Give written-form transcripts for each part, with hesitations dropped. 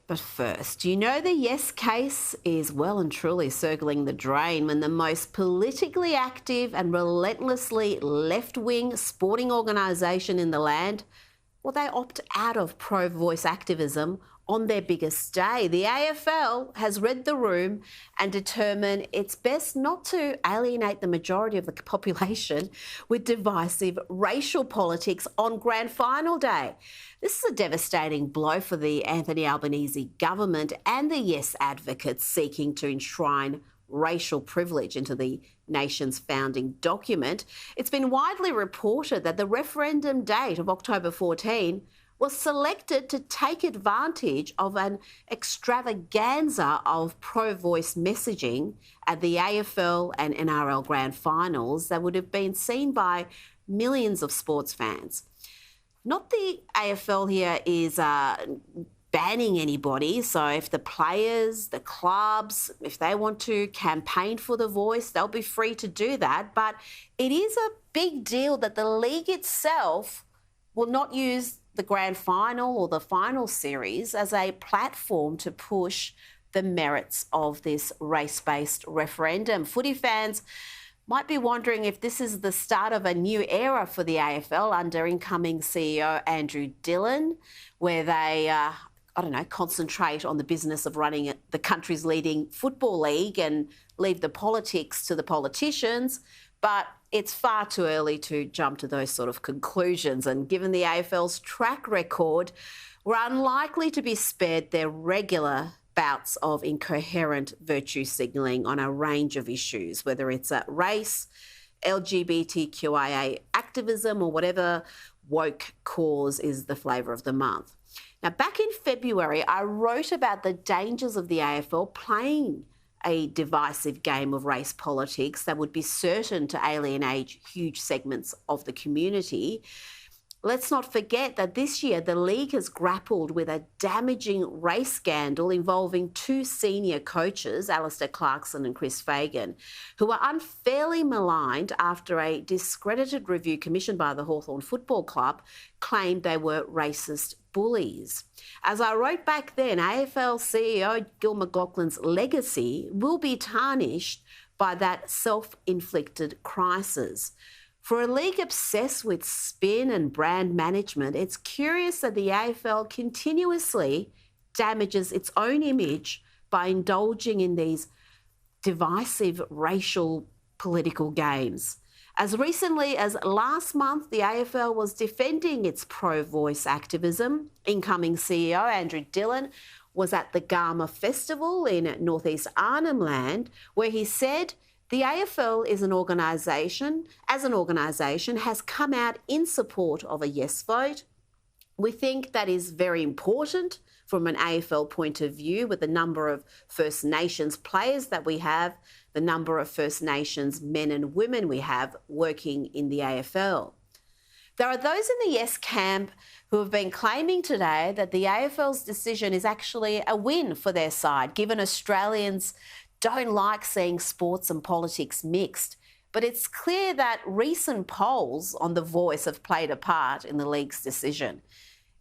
But first, you know the yes case is well and truly circling the drain when the most politically active and relentlessly left-wing sporting organisation in the land, well, they opt out of pro-voice activism on their biggest day. The AFL has read the room and determined it's best not to alienate the majority of the population with divisive racial politics on grand final day. This is a devastating blow for the Anthony Albanese government and the Yes advocates seeking to enshrine racial privilege into the nation's founding document. It's been widely reported that the referendum date of October 14 was selected to take advantage of an extravaganza of pro-voice messaging at the AFL and NRL grand finals that would have been seen by millions of sports fans. Not the AFL here is banning anybody. So if the players, the clubs, if they want to campaign for the voice, they'll be free to do that. But it is a big deal that the league itself will not use the grand final or the final series as a platform to push the merits of this race-based referendum. Footy fans might be wondering if this is the start of a new era for the AFL under incoming CEO Andrew Dillon, where they concentrate on the business of running the country's leading football league and leave the politics to the politicians. But it's far too early to jump to those sort of conclusions. And given the AFL's track record, we're unlikely to be spared their regular bouts of incoherent virtue signalling on a range of issues, whether it's race, LGBTQIA activism, or whatever woke cause is the flavour of the month. Now, back in February, I wrote about the dangers of the AFL playing a divisive game of race politics that would be certain to alienate huge segments of the community. Let's not forget that this year the league has grappled with a damaging race scandal involving two senior coaches, Alistair Clarkson and Chris Fagan, who were unfairly maligned after a discredited review commissioned by the Hawthorn Football Club claimed they were racist bullies. As I wrote back then, AFL CEO Gil McLachlan's legacy will be tarnished by that self-inflicted crisis. For a league obsessed with spin and brand management, it's curious that the AFL continuously damages its own image by indulging in these divisive racial political games. As recently as last month, the AFL was defending its pro-voice activism. Incoming CEO Andrew Dillon was at the Garma Festival in northeast Arnhem Land, where he said the AFL is an organisation, has come out in support of a yes vote. We think that is very important from an AFL point of view, with the number of First Nations players that we have, the number of First Nations men and women we have working in the AFL. There are those in the yes camp who have been claiming today that the AFL's decision is actually a win for their side, given Australians don't like seeing sports and politics mixed. But it's clear that recent polls on The Voice have played a part in the league's decision.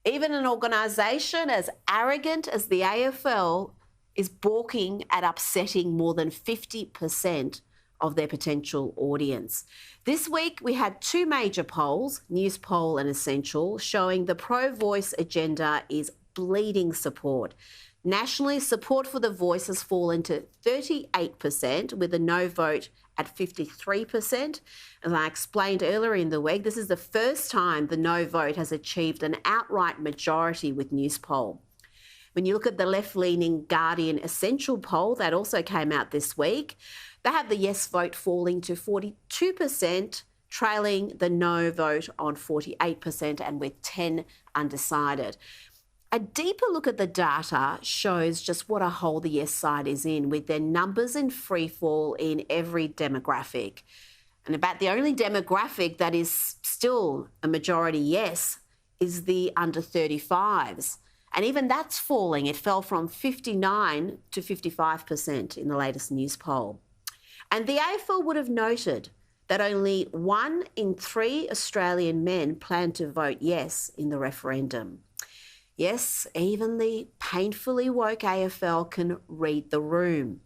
Even an organisation as arrogant as the AFL is balking at upsetting more than 50% of their potential audience. This week, we had two major polls, Newspoll and Essential, showing the pro-voice agenda is bleeding support. Nationally, support for The Voice has fallen to 38%, with a no vote at 53%. As I explained earlier in the week, this is the first time the no vote has achieved an outright majority with Newspoll. When you look at the left-leaning Guardian Essential poll that also came out this week, they have the yes vote falling to 42%, trailing the no vote on 48%, and with 10 undecided. A deeper look at the data shows just what a hole the yes side is in, with their numbers in freefall in every demographic. And about the only demographic that is still a majority yes is the under 35s. And even that's falling. It fell from 59 to 55% in the latest Newspoll. And the AFL would have noted that only 1 in 3 Australian men plan to vote yes in the referendum. Yes, even the painfully woke AFL can read the room.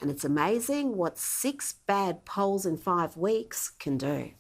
And it's amazing what 6 bad polls in 5 weeks can do.